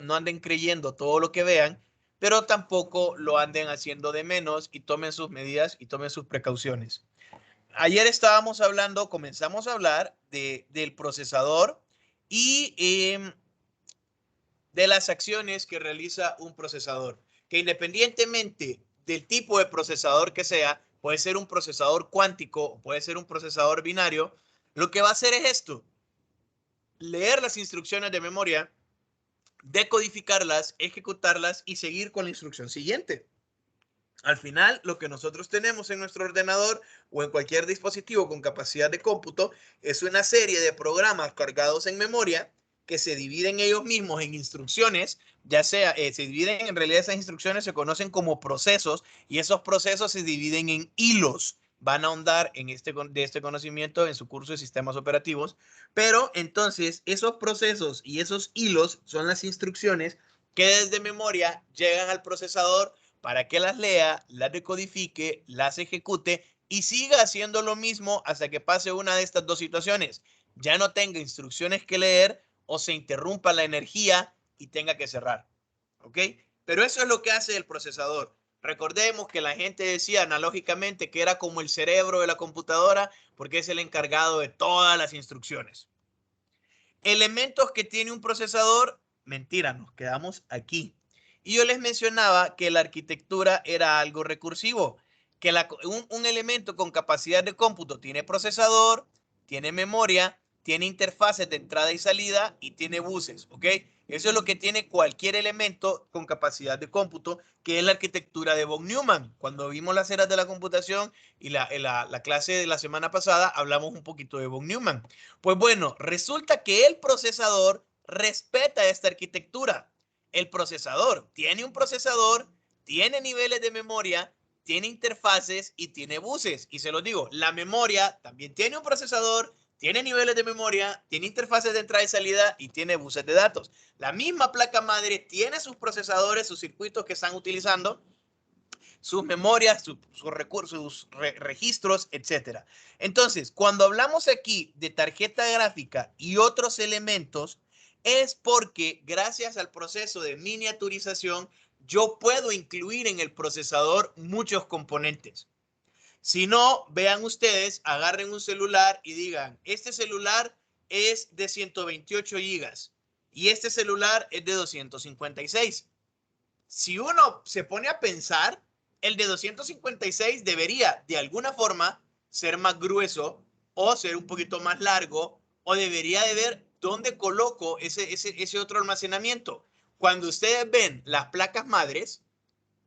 no anden creyendo todo lo que vean, pero tampoco lo anden haciendo de menos y tomen sus medidas y tomen sus precauciones. Ayer comenzamos a hablar del procesador y de las acciones que realiza un procesador, que independientemente del tipo de procesador que sea, puede ser un procesador cuántico o puede ser un procesador binario, lo que va a hacer es esto: leer las instrucciones de memoria, decodificarlas, ejecutarlas y seguir con la instrucción siguiente. Al final, lo que nosotros tenemos en nuestro ordenador o en cualquier dispositivo con capacidad de cómputo es una serie de programas cargados en memoria que se dividen ellos mismos en instrucciones, ya sea, se dividen, en realidad esas instrucciones se conocen como procesos y esos procesos se dividen en hilos. Van a ahondar en de este conocimiento en su curso de sistemas operativos, pero entonces esos procesos y esos hilos son las instrucciones que desde memoria llegan al procesador para que las lea, las decodifique, las ejecute y siga haciendo lo mismo hasta que pase una de estas dos situaciones: ya no tenga instrucciones que leer o se interrumpa la energía y tenga que cerrar. ¿Ok? Pero eso es lo que hace el procesador. Recordemos que la gente decía analógicamente que era como el cerebro de la computadora porque es el encargado de todas las instrucciones. Elementos que tiene un procesador: mentira, nos quedamos aquí. Y yo les mencionaba que la arquitectura era algo recursivo, que un elemento con capacidad de cómputo tiene procesador, tiene memoria, tiene interfaces de entrada y salida y tiene buses, ¿ok? Eso es lo que tiene cualquier elemento con capacidad de cómputo, que es la arquitectura de von Neumann. Cuando vimos las eras de la computación y la clase de la semana pasada, hablamos un poquito de von Neumann. Pues bueno, resulta que el procesador respeta esta arquitectura. El procesador tiene un procesador, tiene niveles de memoria, tiene interfaces y tiene buses. Y se los digo, la memoria también tiene un procesador, tiene niveles de memoria, tiene interfaces de entrada y salida y tiene buses de datos. La misma placa madre tiene sus procesadores, sus circuitos que están utilizando, sus memorias, sus recursos, sus registros, etcétera. Entonces, cuando hablamos aquí de tarjeta gráfica y otros elementos, es porque gracias al proceso de miniaturización, yo puedo incluir en el procesador muchos componentes. Si no, vean ustedes, agarren un celular y digan: este celular es de 128 gigas y este celular es de 256. Si uno se pone a pensar, el de 256 debería de alguna forma ser más grueso o ser un poquito más largo, o debería de ver dónde coloco ese otro almacenamiento. Cuando ustedes ven las placas madres,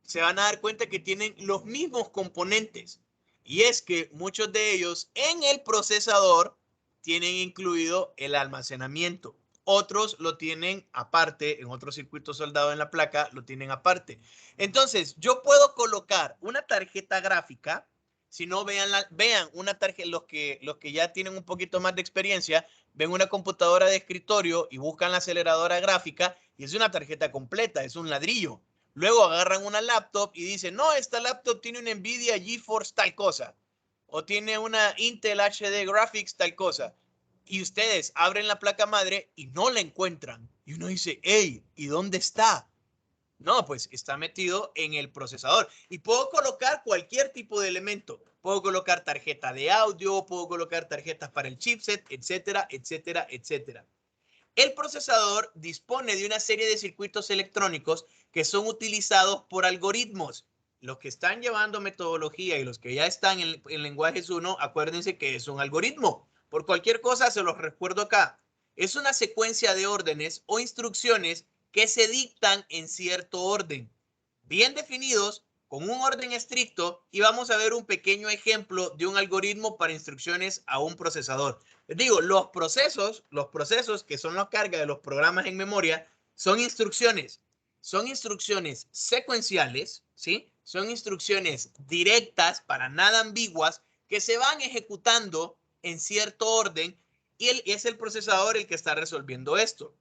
se van a dar cuenta que tienen los mismos componentes. Y es que muchos de ellos en el procesador tienen incluido el almacenamiento. Otros lo tienen aparte, en otro circuito soldado en la placa lo tienen aparte. Entonces, yo puedo colocar una tarjeta gráfica. Si no, vean una tarjeta, los que ya tienen un poquito más de experiencia, ven una computadora de escritorio y buscan la aceleradora gráfica y es una tarjeta completa, es un ladrillo. Luego agarran una laptop y dicen: no, esta laptop tiene una Nvidia GeForce tal cosa, o tiene una Intel HD Graphics tal cosa. Y ustedes abren la placa madre y no la encuentran. Y uno dice: hey, ¿y dónde está? No, pues está metido en el procesador. Y puedo colocar cualquier tipo de elemento. Puedo colocar tarjeta de audio, puedo colocar tarjetas para el chipset, etcétera, etcétera, etcétera. El procesador dispone de una serie de circuitos electrónicos que son utilizados por algoritmos. Los que están llevando metodología y los que ya están en lenguajes 1, acuérdense que es un algoritmo. Por cualquier cosa se los recuerdo acá. Es una secuencia de órdenes o instrucciones que se dictan en cierto orden, bien definidos, con un orden estricto, y vamos a ver un pequeño ejemplo de un algoritmo para instrucciones a un procesador. Les digo, los procesos que son la carga de los programas en memoria, son instrucciones secuenciales, ¿sí? Son instrucciones directas, para nada ambiguas, que se van ejecutando en cierto orden, y es el procesador el que está resolviendo esto.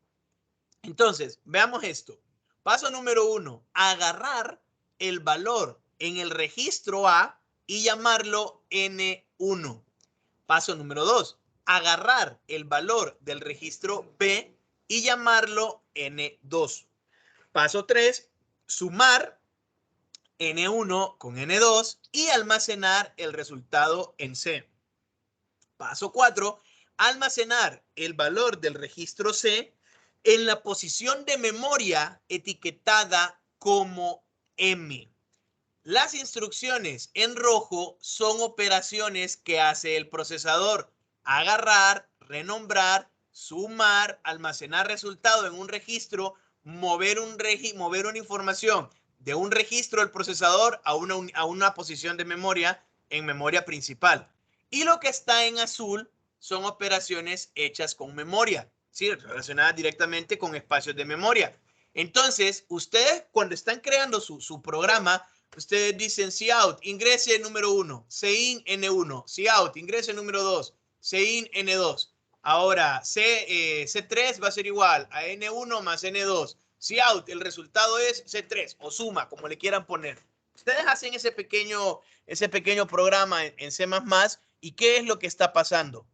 Entonces, veamos esto. Paso número 1, agarrar el valor en el registro A y llamarlo N1. Paso número 2, agarrar el valor del registro B y llamarlo N2. Paso 3, sumar N1 con N2 y almacenar el resultado en C. Paso 4, almacenar el valor del registro C en la posición de memoria etiquetada como M. Las instrucciones en rojo son operaciones que hace el procesador. Agarrar, renombrar, sumar, almacenar resultado en un registro, mover una información de un registro del procesador a una posición de memoria en memoria principal. Y lo que está en azul son operaciones hechas con memoria, ¿sí? Relacionadas directamente con espacios de memoria. Entonces, ustedes cuando están creando su programa, ustedes dicen cout, ingrese número 1, cin N1, cout, ingrese número 2, cin N2. Ahora, C3 va a ser igual a N1 más N2. Cout, el resultado es C3 o suma, como le quieran poner. Ustedes hacen ese pequeño programa en C++. ¿Y qué es lo que está pasando?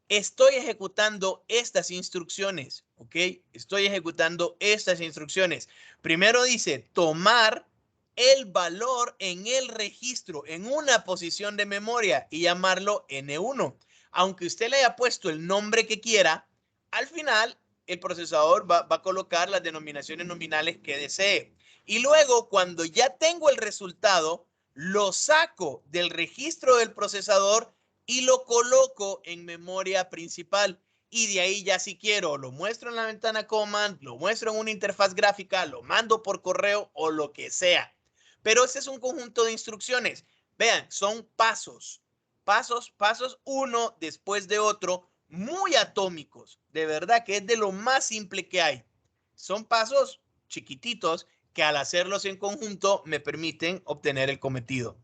Estoy ejecutando estas instrucciones, ¿ok? Estoy ejecutando estas instrucciones. Primero dice tomar el valor en el registro, en una posición de memoria y llamarlo N1. Aunque usted le haya puesto el nombre que quiera, al final el procesador va a colocar las denominaciones nominales que desee. Y luego, cuando ya tengo el resultado, lo saco del registro del procesador y lo coloco en memoria principal. Y de ahí ya si quiero, lo muestro en la ventana command, lo muestro en una interfaz gráfica, lo mando por correo o lo que sea. Pero ese es un conjunto de instrucciones. Vean, son pasos. Pasos uno después de otro, muy atómicos. De verdad que es de lo más simple que hay. Son pasos chiquititos que al hacerlos en conjunto me permiten obtener el cometido.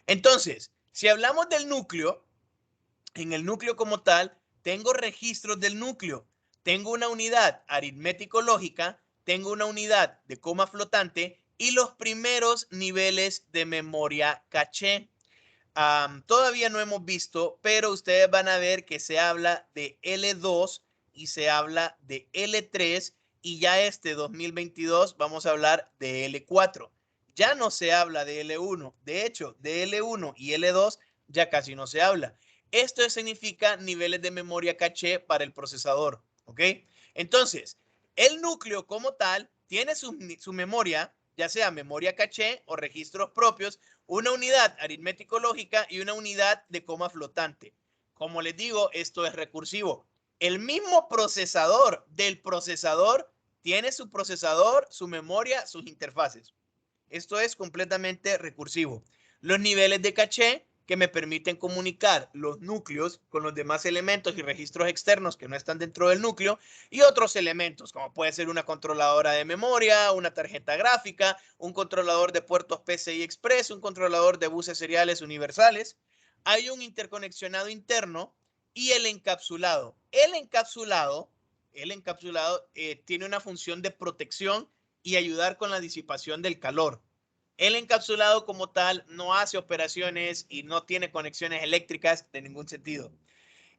Entonces, si hablamos del núcleo, en el núcleo como tal, tengo registros del núcleo. Tengo una unidad aritmético-lógica, tengo una unidad de coma flotante y los primeros niveles de memoria caché. Todavía no hemos visto, pero ustedes van a ver que se habla de L2 y se habla de L3 y ya este 2022 vamos a hablar de L4. Ya no se habla de L1. De hecho, de L1 y L2 ya casi no se habla. Esto significa niveles de memoria caché para el procesador, ¿ok? Entonces, el núcleo como tal tiene su memoria, ya sea memoria caché o registros propios, una unidad aritmético-lógica y una unidad de coma flotante. Como les digo, esto es recursivo. El mismo procesador del procesador tiene su procesador, su memoria, sus interfaces. Esto es completamente recursivo. Los niveles de caché que me permiten comunicar los núcleos con los demás elementos y registros externos que no están dentro del núcleo y otros elementos, como puede ser una controladora de memoria, una tarjeta gráfica, un controlador de puertos PCI Express, un controlador de buses seriales universales. Hay un interconexionado interno y el encapsulado. El encapsulado tiene una función de protección y ayudar con la disipación del calor. El encapsulado como tal no hace operaciones y no tiene conexiones eléctricas de ningún sentido.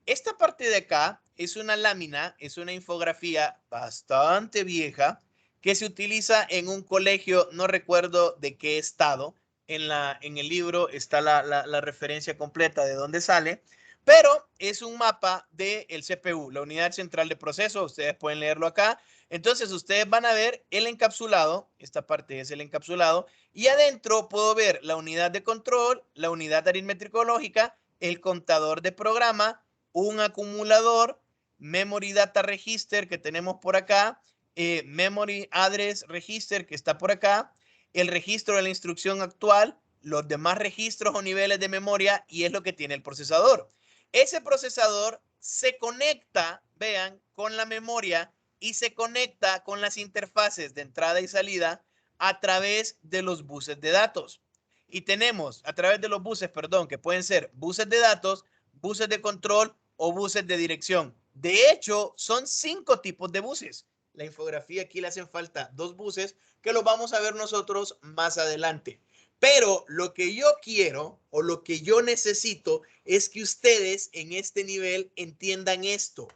Esta parte de acá es una lámina, es una infografía bastante vieja que se utiliza en un colegio, no recuerdo de qué estado. En el libro está la referencia completa de dónde sale, pero es un mapa del CPU, la unidad central de proceso. Ustedes pueden leerlo acá. Entonces ustedes van a ver el encapsulado, esta parte es el encapsulado, y adentro puedo ver la unidad de control, la unidad aritmético-lógica, el contador de programa, un acumulador, Memory Data Register que tenemos por acá, Memory Address Register que está por acá, el registro de la instrucción actual, los demás registros o niveles de memoria y es lo que tiene el procesador. Ese procesador se conecta, vean, con la memoria y se conecta con las interfaces de entrada y salida a través de los buses de datos. Y tenemos a través de los buses, perdón, que pueden ser buses de datos, buses de control o buses de dirección. De hecho, son 5 tipos de buses. La infografía aquí le hacen falta 2 buses que los vamos a ver nosotros más adelante. Pero lo que yo quiero o lo que yo necesito es que ustedes en este nivel entiendan esto.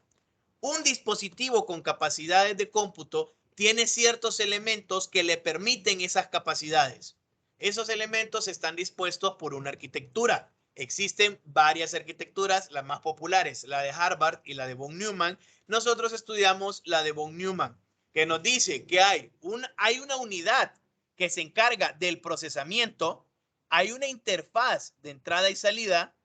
Un dispositivo con capacidades de cómputo tiene ciertos elementos que le permiten esas capacidades. Esos elementos están dispuestos por una arquitectura. Existen varias arquitecturas, las más populares, la de Harvard y la de von Neumann. Nosotros estudiamos la de von Neumann, que nos dice que hay una unidad que se encarga del procesamiento, hay una interfaz de entrada y salida,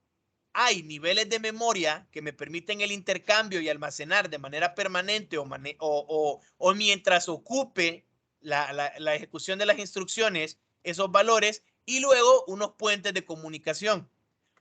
hay niveles de memoria que me permiten el intercambio y almacenar de manera permanente o mientras ocupe la ejecución de las instrucciones esos valores, y luego unos puentes de comunicación.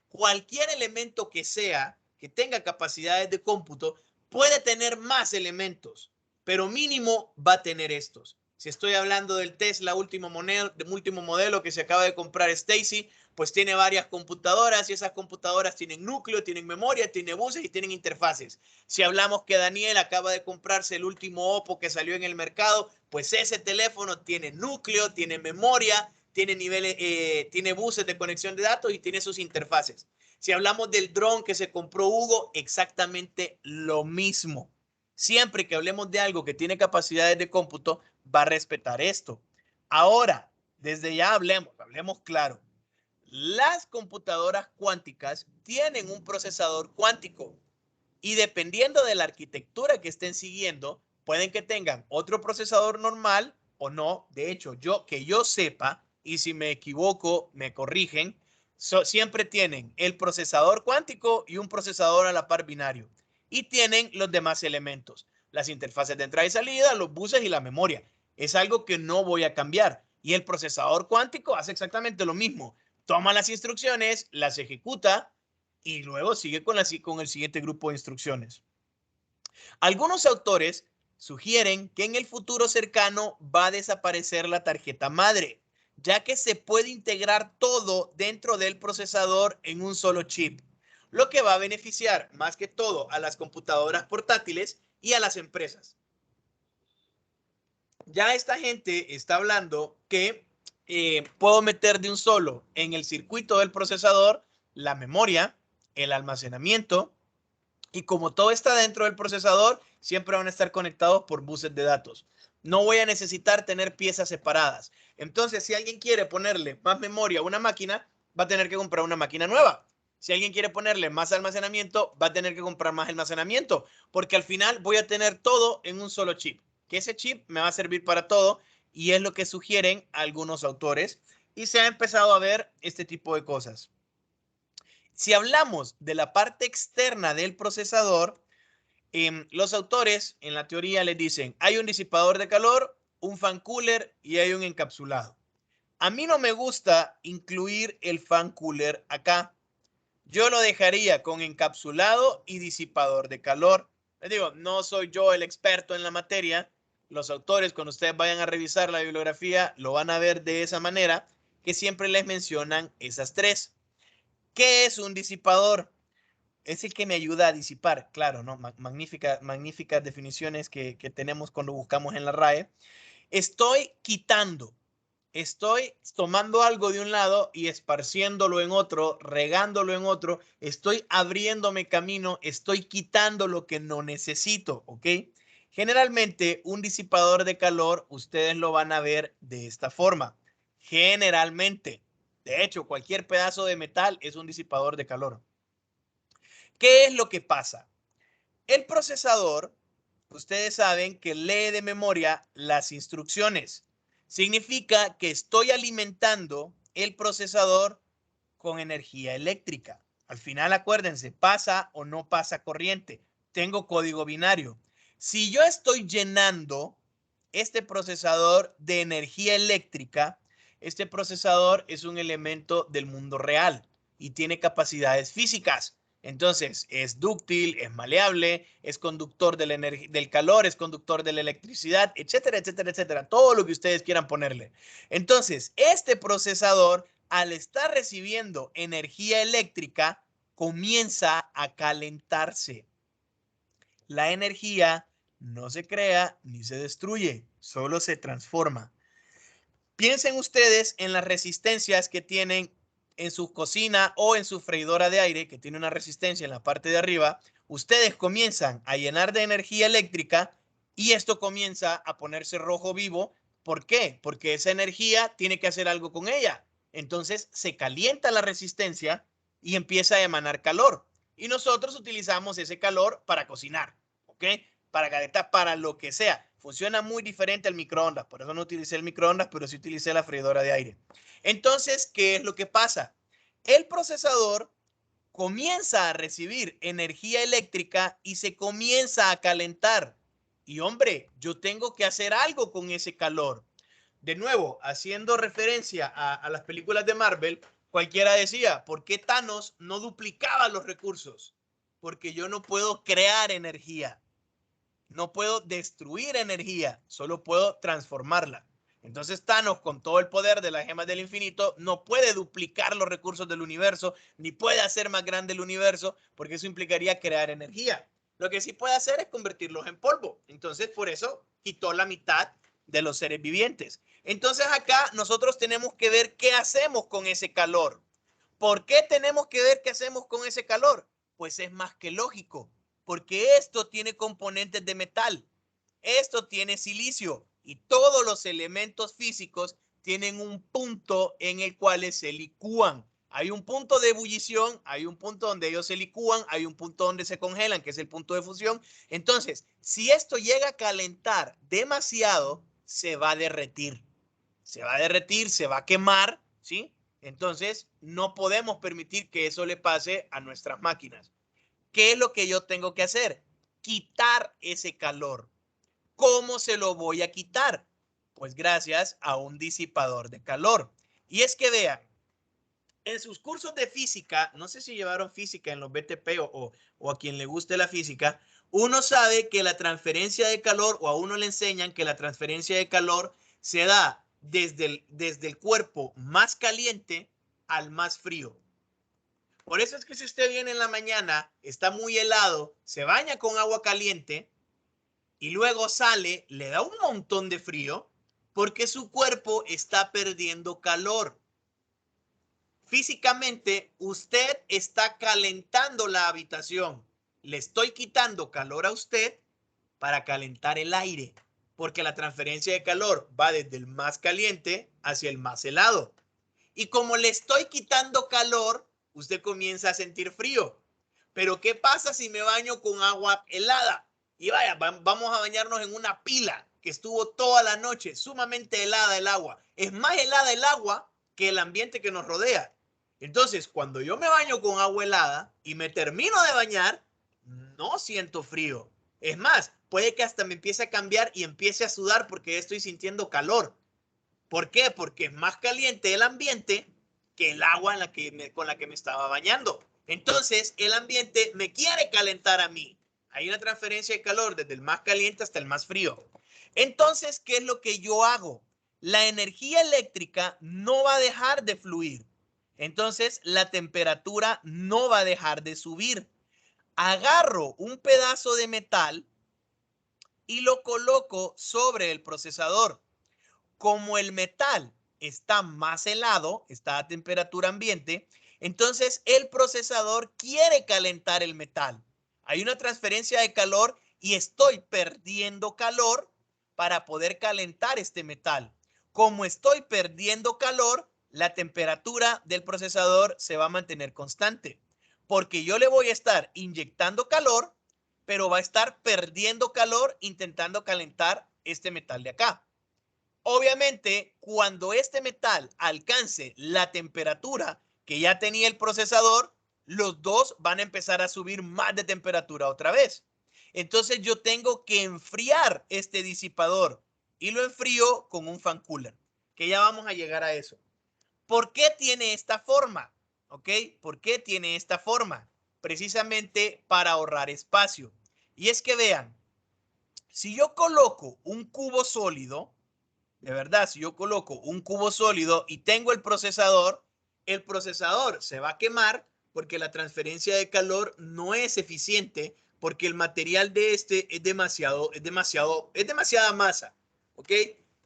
Cualquier elemento que sea, que tenga capacidades de cómputo, puede tener más elementos, pero mínimo va a tener estos. Si estoy hablando del Tesla último modelo que se acaba de comprar Stacy, pues tiene varias computadoras y esas computadoras tienen núcleo, tienen memoria, tienen buses y tienen interfaces. Si hablamos que Daniel acaba de comprarse el último Oppo que salió en el mercado, pues ese teléfono tiene núcleo, tiene memoria, tiene niveles, tiene buses de conexión de datos y tiene sus interfaces. Si hablamos del dron que se compró Hugo, exactamente lo mismo. Siempre que hablemos de algo que tiene capacidades de cómputo, va a respetar esto. Ahora, desde ya hablemos claro. Las computadoras cuánticas tienen un procesador cuántico y dependiendo de la arquitectura que estén siguiendo, pueden que tengan otro procesador normal o no. De hecho, que yo sepa, y si me equivoco, me corrigen, siempre tienen el procesador cuántico y un procesador a la par binario. Y tienen los demás elementos, las interfaces de entrada y salida, los buses y la memoria. Es algo que no voy a cambiar. Y el procesador cuántico hace exactamente lo mismo. Toma las instrucciones, las ejecuta y luego sigue con el siguiente grupo de instrucciones. Algunos autores sugieren que en el futuro cercano va a desaparecer la tarjeta madre, ya que se puede integrar todo dentro del procesador en un solo chip, lo que va a beneficiar más que todo a las computadoras portátiles y a las empresas. Ya esta gente está hablando que puedo meter de un solo en el circuito del procesador la memoria, el almacenamiento, y como todo está dentro del procesador, siempre van a estar conectados por buses de datos. No voy a necesitar tener piezas separadas. Entonces, si alguien quiere ponerle más memoria a una máquina, va a tener que comprar una máquina nueva. Si alguien quiere ponerle más almacenamiento, va a tener que comprar más almacenamiento, porque al final voy a tener todo en un solo chip, que ese chip me va a servir para todo, y es lo que sugieren algunos autores, y se ha empezado a ver este tipo de cosas. Si hablamos de la parte externa del procesador, los autores en la teoría les dicen, hay un disipador de calor, un fan cooler y hay un encapsulado. A mí no me gusta incluir el fan cooler acá. Yo lo dejaría con encapsulado y disipador de calor. Les digo, no soy yo el experto en la materia. Los autores, cuando ustedes vayan a revisar la bibliografía, lo van a ver de esa manera, que siempre les mencionan esas tres. ¿Qué es un disipador? Es el que me ayuda a disipar, claro, ¿no? Magníficas definiciones que tenemos cuando buscamos en la RAE. Estoy quitando, estoy tomando algo de un lado y esparciéndolo en otro, regándolo en otro, estoy abriéndome camino, estoy quitando lo que no necesito, ¿ok? Generalmente un disipador de calor, ustedes lo van a ver de esta forma. Generalmente, de hecho, cualquier pedazo de metal es un disipador de calor. ¿Qué es lo que pasa? El procesador, ustedes saben que lee de memoria las instrucciones. Significa que estoy alimentando el procesador con energía eléctrica. Al final, acuérdense, pasa o no pasa corriente. Tengo código binario. Si yo estoy llenando este procesador de energía eléctrica, este procesador es un elemento del mundo real y tiene capacidades físicas. Entonces, es dúctil, es maleable, es conductor del calor, es conductor de la electricidad, etcétera, etcétera, etcétera. Todo lo que ustedes quieran ponerle. Entonces, este procesador, al estar recibiendo energía eléctrica, comienza a calentarse. La energía no se crea ni se destruye, solo se transforma. Piensen ustedes en las resistencias que tienen en su cocina o en su freidora de aire, que tiene una resistencia en la parte de arriba. Ustedes comienzan a llenar de energía eléctrica Y esto comienza a ponerse rojo vivo. ¿Por qué? Porque esa energía tiene que hacer algo con ella. Entonces se calienta la resistencia y empieza a emanar calor. Y nosotros utilizamos ese calor para cocinar, ¿ok? Para calentar, para lo que sea. Funciona muy diferente al microondas. Por eso no utilicé el microondas, pero sí utilicé la freidora de aire. Entonces, ¿qué es lo que pasa? El procesador comienza a recibir energía eléctrica y se comienza a calentar. Y hombre, yo tengo que hacer algo con ese calor. De nuevo, haciendo referencia a las películas de Marvel, cualquiera decía, ¿por qué Thanos no duplicaba los recursos? Porque yo no puedo crear energía, no puedo destruir energía, solo puedo transformarla. Entonces Thanos, con todo el poder de las gemas del infinito, no puede duplicar los recursos del universo, ni puede hacer más grande el universo, porque eso implicaría crear energía. Lo que sí puede hacer es convertirlos en polvo. Entonces, por eso quitó la mitad de los seres vivientes. Entonces acá nosotros tenemos que ver qué hacemos con ese calor. ¿Por qué tenemos que ver qué hacemos con ese calor? Pues es más que lógico, porque esto tiene componentes de metal, esto tiene silicio y todos los elementos físicos tienen un punto en el cual se licúan. Hay un punto de ebullición, hay un punto donde ellos se licúan, hay un punto donde se congelan, que es el punto de fusión. Entonces, si esto llega a calentar demasiado, se va a derretir. Se va a derretir, se va a quemar, ¿sí? Entonces, no podemos permitir que eso le pase a nuestras máquinas. ¿Qué es lo que yo tengo que hacer? Quitar ese calor. ¿Cómo se lo voy a quitar? Pues gracias a un disipador de calor. Y es que vean, en sus cursos de física, no sé si llevaron física en los BTP o a quien le guste la física, uno sabe que la transferencia de calor, o a uno le enseñan que la transferencia de calor se da desde el cuerpo más caliente al más frío. Por eso es que si usted viene en la mañana, está muy helado, se baña con agua caliente y luego sale, le da un montón de frío porque su cuerpo está perdiendo calor. Físicamente, usted está calentando la habitación. Le estoy quitando calor a usted para calentar el aire, porque la transferencia de calor va desde el más caliente hacia el más helado. Y como le estoy quitando calor, usted comienza a sentir frío. Pero ¿qué pasa si me baño con agua helada? Y vaya, vamos a bañarnos en una pila que estuvo toda la noche, sumamente helada el agua. Es más helada el agua que el ambiente que nos rodea. Entonces, cuando yo me baño con agua helada y me termino de bañar, no siento frío. Es más, puede que hasta me empiece a cambiar y empiece a sudar porque estoy sintiendo calor. ¿Por qué? Porque es más caliente el ambiente que el agua con la que me estaba bañando. Entonces, el ambiente me quiere calentar a mí. Hay una transferencia de calor desde el más caliente hasta el más frío. Entonces, ¿qué es lo que yo hago? La energía eléctrica no va a dejar de fluir. Entonces, la temperatura no va a dejar de subir. Agarro un pedazo de metal y lo coloco sobre el procesador. Como el metal está más helado, está a temperatura ambiente, entonces el procesador quiere calentar el metal. Hay una transferencia de calor y estoy perdiendo calor para poder calentar este metal. Como estoy perdiendo calor, la temperatura del procesador se va a mantener constante, porque yo le voy a estar inyectando calor, pero va a estar perdiendo calor intentando calentar este metal de acá. Obviamente, cuando este metal alcance la temperatura que ya tenía el procesador, los dos van a empezar a subir más de temperatura otra vez. Entonces yo tengo que enfriar este disipador y lo enfrío con un fan cooler, que ya vamos a llegar a eso. ¿Por qué tiene esta forma? ¿Ok? ¿Por qué tiene esta forma? Precisamente para ahorrar espacio. Y es que vean, si yo coloco un cubo sólido, de verdad, si yo coloco un cubo sólido y tengo el procesador se va a quemar porque la transferencia de calor no es eficiente porque el material de este es demasiada masa, ¿ok?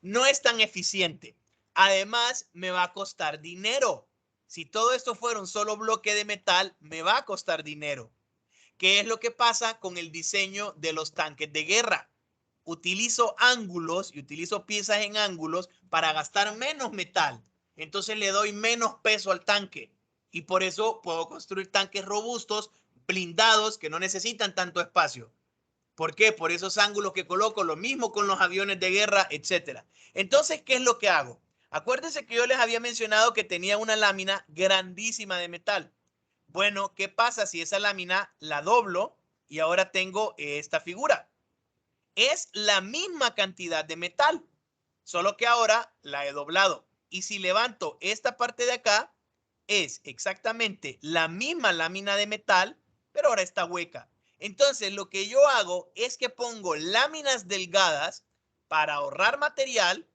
No es tan eficiente. Además, me va a costar dinero. Si todo esto fuera un solo bloque de metal, me va a costar dinero. ¿Qué es lo que pasa con el diseño de los tanques de guerra? utilizo ángulos y utilizo piezas en ángulos para gastar menos metal. Entonces le doy menos peso al tanque. Y por eso puedo construir tanques robustos, blindados, que no necesitan tanto espacio. ¿Por qué? Por esos ángulos que coloco, lo mismo con los aviones de guerra, etcétera. Entonces, ¿qué es lo que hago? Acuérdense que yo les había mencionado que tenía una lámina grandísima de metal. Bueno, ¿qué pasa si esa lámina la doblo y ahora tengo esta figura? Es la misma cantidad de metal, solo que ahora la he doblado. Y si levanto esta parte de acá, es exactamente la misma lámina de metal, pero ahora está hueca. Entonces, lo que yo hago es que pongo láminas delgadas para ahorrar material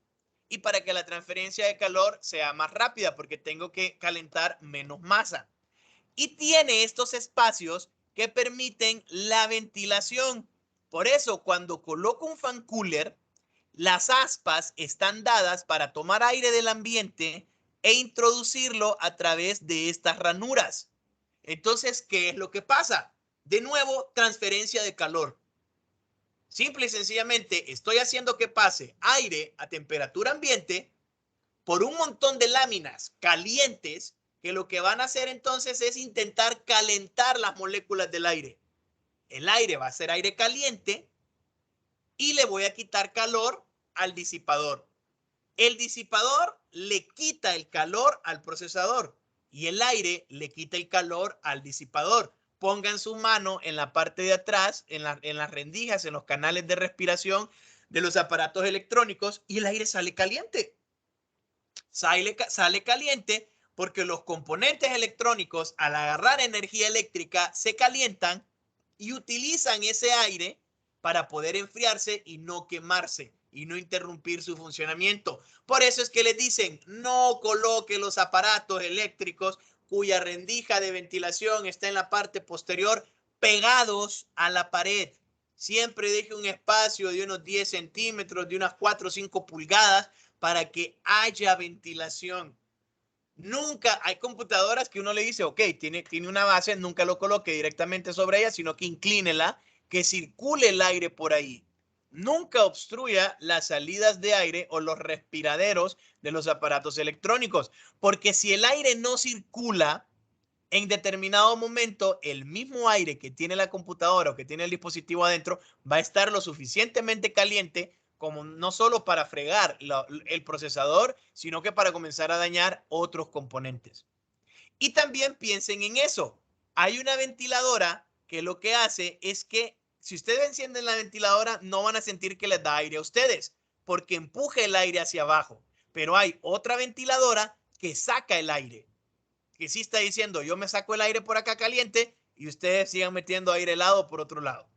y para que la transferencia de calor sea más rápida, porque tengo que calentar menos masa. Y tiene estos espacios que permiten la ventilación. Por eso, cuando coloco un fan cooler, las aspas están dadas para tomar aire del ambiente e introducirlo a través de estas ranuras. Entonces, ¿qué es lo que pasa? De nuevo, transferencia de calor. Simple y sencillamente estoy haciendo que pase aire a temperatura ambiente por un montón de láminas calientes que lo que van a hacer entonces es intentar calentar las moléculas del aire. El aire va a ser aire caliente y le voy a quitar calor al disipador. El disipador le quita el calor al procesador y el aire le quita el calor al disipador. Pongan su mano en la parte de atrás, en las rendijas, en los canales de respiración de los aparatos electrónicos y el aire sale caliente. Sale caliente porque los componentes electrónicos al agarrar energía eléctrica se calientan y utilizan ese aire para poder enfriarse y no quemarse y no interrumpir su funcionamiento. Por eso es que les dicen no coloque los aparatos eléctricos cuya rendija de ventilación está en la parte posterior pegados a la pared. Siempre deje un espacio de unos 10 centímetros, de unas 4 o 5 pulgadas para que haya ventilación. Nunca hay computadoras que uno le dice, ok, tiene una base, nunca lo coloque directamente sobre ella, sino que inclínela, que circule el aire por ahí. Nunca obstruya las salidas de aire o los respiraderos de los aparatos electrónicos, porque si el aire no circula, en determinado momento, el mismo aire que tiene la computadora o que tiene el dispositivo adentro va a estar lo suficientemente caliente como no solo para fregar el procesador, sino que para comenzar a dañar otros componentes. Y también piensen en eso. Hay una ventiladora que lo que hace es que si ustedes encienden la ventiladora, no van a sentir que les da aire a ustedes, porque empuja el aire hacia abajo. Pero hay otra ventiladora que saca el aire, que sí está diciendo, yo me saco el aire por acá caliente y ustedes sigan metiendo aire helado por otro lado.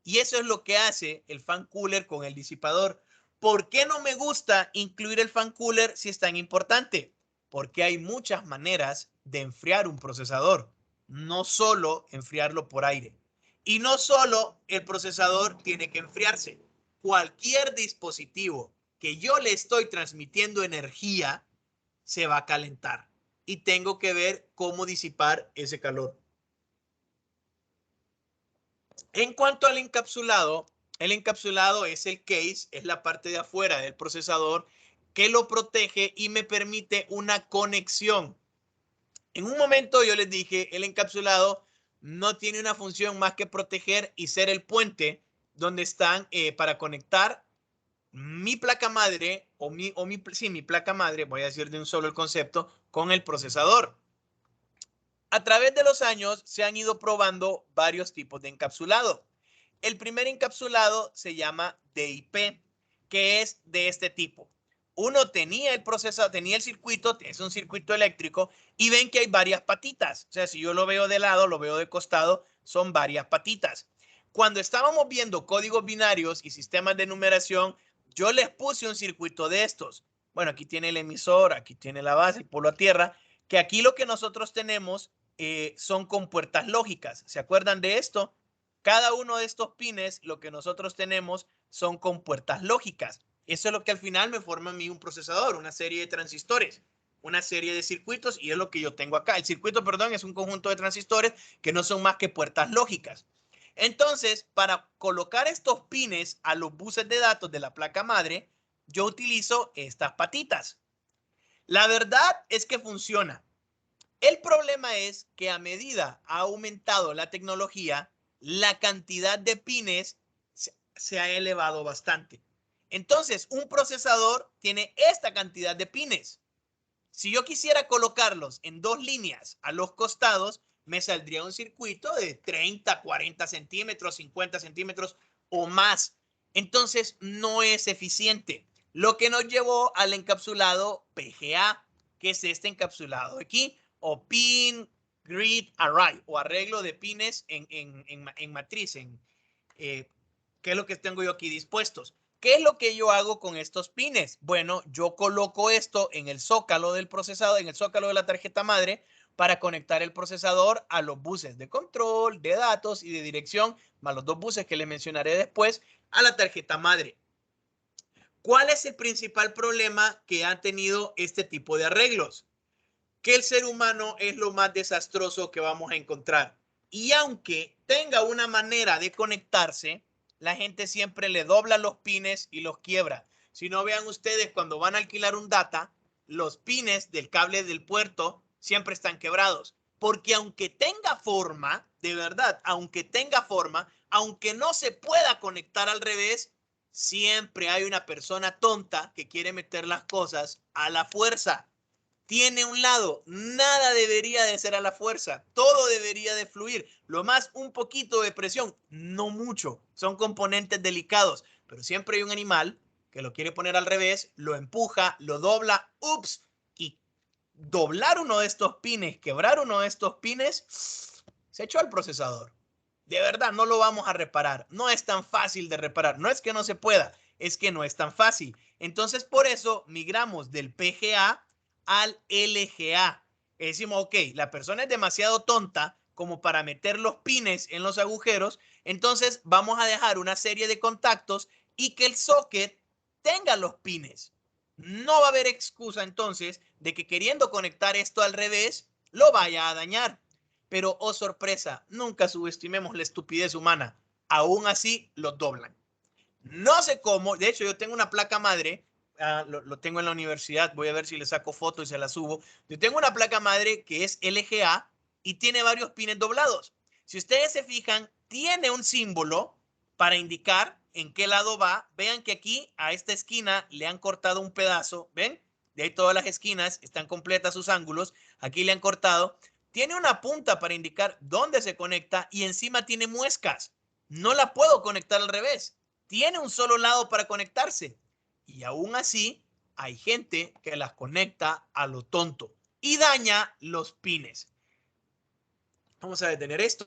Y eso es lo que hace el fan cooler con el disipador. ¿Por qué no me gusta incluir el fan cooler si es tan importante? Porque hay muchas maneras de enfriar un procesador, no solo enfriarlo por aire. Y no solo el procesador tiene que enfriarse. Cualquier dispositivo que yo le estoy transmitiendo energía se va a calentar y tengo que ver cómo disipar ese calor. En cuanto al encapsulado, el encapsulado es el case, es la parte de afuera del procesador que lo protege y me permite una conexión. En un momento yo les dije, el encapsulado no tiene una función más que proteger y ser el puente donde están para conectar mi placa madre mi placa madre, voy a decir de un solo el concepto, con el procesador. A través de los años se han ido probando varios tipos de encapsulado. El primer encapsulado se llama DIP, que es de este tipo. Uno tenía el procesador, tenía el circuito, es un circuito eléctrico, y ven que hay varias patitas. O sea, si yo lo veo de lado, lo veo de costado, son varias patitas. Cuando estábamos viendo códigos binarios y sistemas de numeración, yo les puse un circuito de estos. Bueno, aquí tiene el emisor, aquí tiene la base, el polo a tierra, que aquí lo que nosotros tenemos son compuertas lógicas. ¿Se acuerdan de esto? Cada uno de estos pines, lo que nosotros tenemos son compuertas lógicas. Eso es lo que al final me forma a mí un procesador, una serie de transistores, una serie de circuitos, y es lo que yo tengo acá. El circuito, perdón, es un conjunto de transistores que no son más que puertas lógicas. Entonces, para colocar estos pines a los buses de datos de la placa madre, yo utilizo estas patitas. La verdad es que funciona. El problema es que a medida ha aumentado la tecnología, la cantidad de pines se ha elevado bastante. Entonces, un procesador tiene esta cantidad de pines. Si yo quisiera colocarlos en 2 líneas a los costados, me saldría un circuito de 30, 40 centímetros, 50 centímetros o más. Entonces, no es eficiente. Lo que nos llevó al encapsulado PGA, que es este encapsulado aquí, o Pin Grid Array, o arreglo de pines en matriz, ¿qué es lo que tengo yo aquí dispuestos? ¿Qué es lo que yo hago con estos pines? Bueno, yo coloco esto en el zócalo del procesador, en el zócalo de la tarjeta madre, para conectar el procesador a los buses de control, de datos y de dirección, más los 2 buses que les mencionaré después, a la tarjeta madre. ¿Cuál es el principal problema que han tenido este tipo de arreglos? Que el ser humano es lo más desastroso que vamos a encontrar. Y aunque tenga una manera de conectarse, la gente siempre le dobla los pines y los quiebra. Si no, vean ustedes cuando van a alquilar un data, los pines del cable del puerto siempre están quebrados. Porque aunque tenga forma, de verdad, aunque tenga forma, aunque no se pueda conectar al revés, siempre hay una persona tonta que quiere meter las cosas a la fuerza. Tiene un lado, nada debería de ser a la fuerza, todo debería de fluir, lo más un poquito de presión, no mucho, son componentes delicados, pero siempre hay un animal que lo quiere poner al revés, lo empuja, lo dobla, ups, y doblar uno de estos pines, quebrar uno de estos pines, se echó al procesador. De verdad, no lo vamos a reparar, no es tan fácil de reparar, no es que no se pueda, es que no es tan fácil. Entonces, por eso migramos del PGA al LGA. Decimos, ok, la persona es demasiado tonta como para meter los pines en los agujeros, entonces vamos a dejar una serie de contactos y que el socket tenga los pines. No va a haber excusa entonces de que queriendo conectar esto al revés, lo vaya a dañar. Pero, oh sorpresa, nunca subestimemos la estupidez humana. Aún así, los doblan. No sé cómo, de hecho yo tengo una placa madre, lo tengo en la universidad, voy a ver si le saco foto y se la subo. Yo tengo una placa madre que es LGA y tiene varios pines doblados. Si ustedes se fijan, tiene un símbolo para indicar en qué lado va. Vean que aquí a esta esquina le han cortado un pedazo, ¿ven? De ahí todas las esquinas están completas sus ángulos, aquí le han cortado. Tiene una punta para indicar dónde se conecta y encima tiene muescas. No la puedo conectar al revés. Tiene un solo lado para conectarse. Y aún así, hay gente que las conecta a lo tonto y daña los pines. Vamos a detener esto.